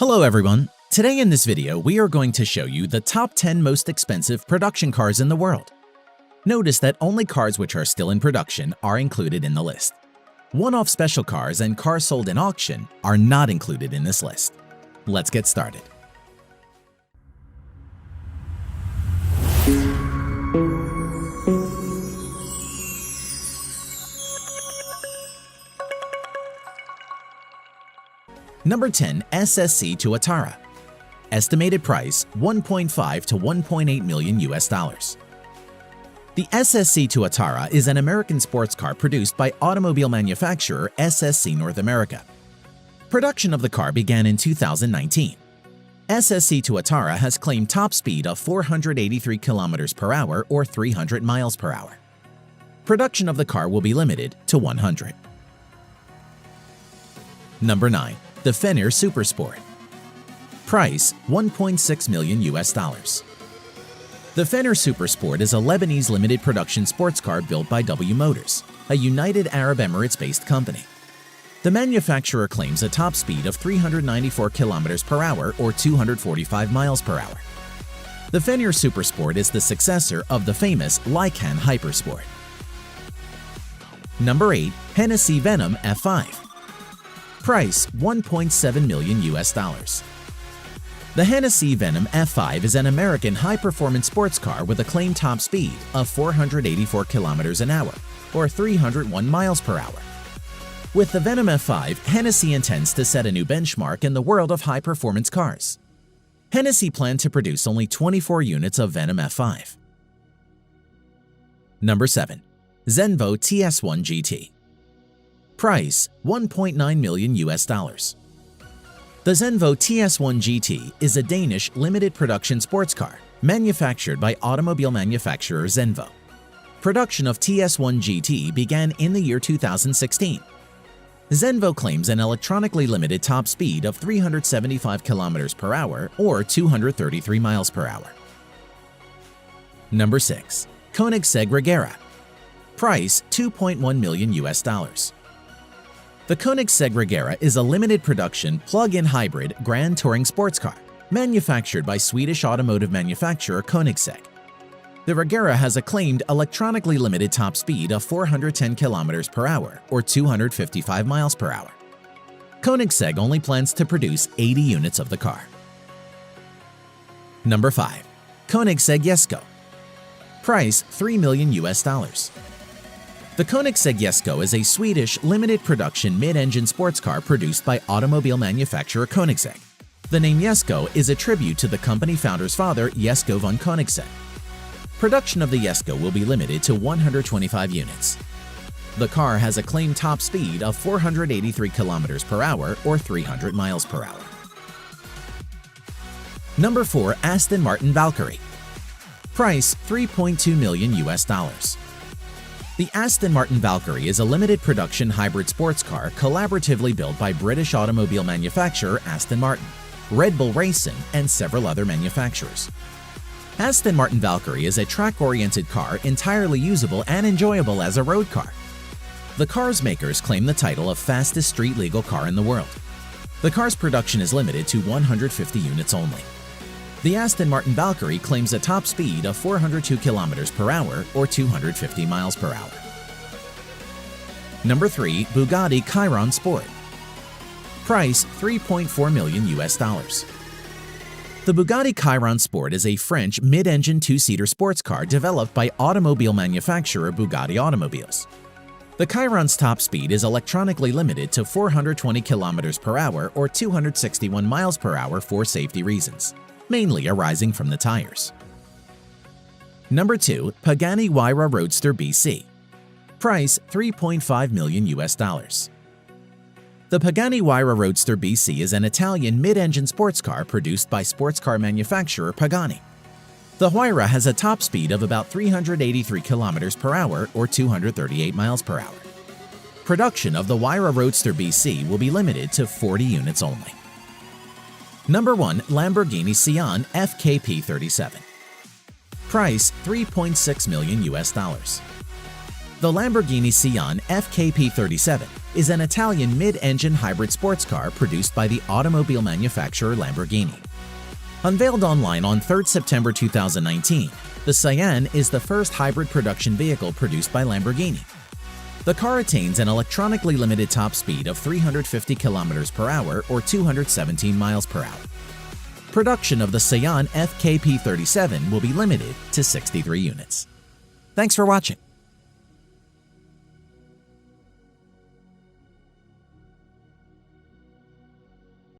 Hello everyone! Today in this video, we are going to show you the top 10 most expensive production cars in the world. Notice that only cars which are still in production are included in the list. One-off special cars and cars sold in auction are not included in this list. Let's get started. Number 10. SSC Tuatara. Estimated price $1.5 to $1.8 million US. The SSC Tuatara is an American sports car produced by automobile manufacturer SSC North America. Production of the car began in 2019. SSC Tuatara has claimed top speed of 483 km per hour or 300 miles per hour. Production of the car will be limited to 100. Number 9. The Fenrir Supersport. Price $1.6 million US. The Fenrir Supersport is a Lebanese limited production sports car built by W Motors, a United Arab Emirates-based company. The manufacturer claims a top speed of 394 km per hour or 245 miles per hour. The Fenrir Supersport is the successor of the famous Lykan Hypersport. Number 8. Hennessy Venom F5. Price $1.7 million US. The Hennessy Venom F5 is an American high-performance sports car with a claimed top speed of 484 km an hour or 301 miles per hour. With the Venom F5, Hennessy intends to set a new benchmark in the world of high-performance cars. Hennessy planned to produce only 24 units of Venom F5. Number 7. Zenvo TS1 GT. Price $1.9 million US. The Zenvo TS1 GT is a Danish limited production sports car manufactured by automobile manufacturer Zenvo. Production of TS1 GT began in the year 2016. Zenvo claims an electronically limited top speed of 375 km per hour or 233 miles per hour. Number 6. Koenigsegg Regera. Price $2.1 million US. The Koenigsegg Regera is a limited production plug-in hybrid grand touring sports car manufactured by Swedish automotive manufacturer Koenigsegg. The Regera has a claimed electronically limited top speed of 410 km per hour or 255 miles per hour. Koenigsegg only plans to produce 80 units of the car. Number 5. Koenigsegg Jesko. Price $3 million US. The Koenigsegg Jesko is a Swedish limited production mid-engine sports car produced by automobile manufacturer Koenigsegg. The name Jesko is a tribute to the company founder's father, Jesko von Koenigsegg. Production of the Jesko will be limited to 125 units. The car has a claimed top speed of 483 km per hour or 300 miles per hour. Number 4. Aston Martin Valkyrie. Price $3.2 million US. The Aston Martin Valkyrie is a limited production hybrid sports car collaboratively built by British automobile manufacturer Aston Martin, Red Bull Racing, and several other manufacturers. Aston Martin Valkyrie is a track-oriented car entirely usable and enjoyable as a road car. The car's makers claim the title of fastest street-legal car in the world. The car's production is limited to 150 units only. The Aston Martin Valkyrie claims a top speed of 402 km per hour or 250 miles per hour. Number 3. Bugatti Chiron Sport. Price $3.4 million US. The Bugatti Chiron Sport is a French mid-engine two-seater sports car developed by automobile manufacturer Bugatti Automobiles. The Chiron's top speed is electronically limited to 420 km per hour or 261 miles per hour for safety reasons, mainly arising from the tires. Number 2. Pagani Huayra Roadster BC. Price $3.5 million US. The Pagani Huayra Roadster BC is an Italian mid-engine sports car produced by sports car manufacturer Pagani. The Huayra has a top speed of about 383 km per hour or 238 miles per hour. Production of the Huayra Roadster BC will be limited to 40 units only. Number 1. Lamborghini Sian FKP37. Price $3.6 million US. The Lamborghini Sian FKP37 is an Italian mid-engine hybrid sports car produced by the automobile manufacturer Lamborghini. Unveiled online on 3 September 2019, the Cayenne is the first hybrid production vehicle produced by Lamborghini. The car attains an electronically limited top speed of 350 km per hour or 217 miles per hour. Production of the Cayenne FKP37 will be limited to 63 units. Thanks for watching.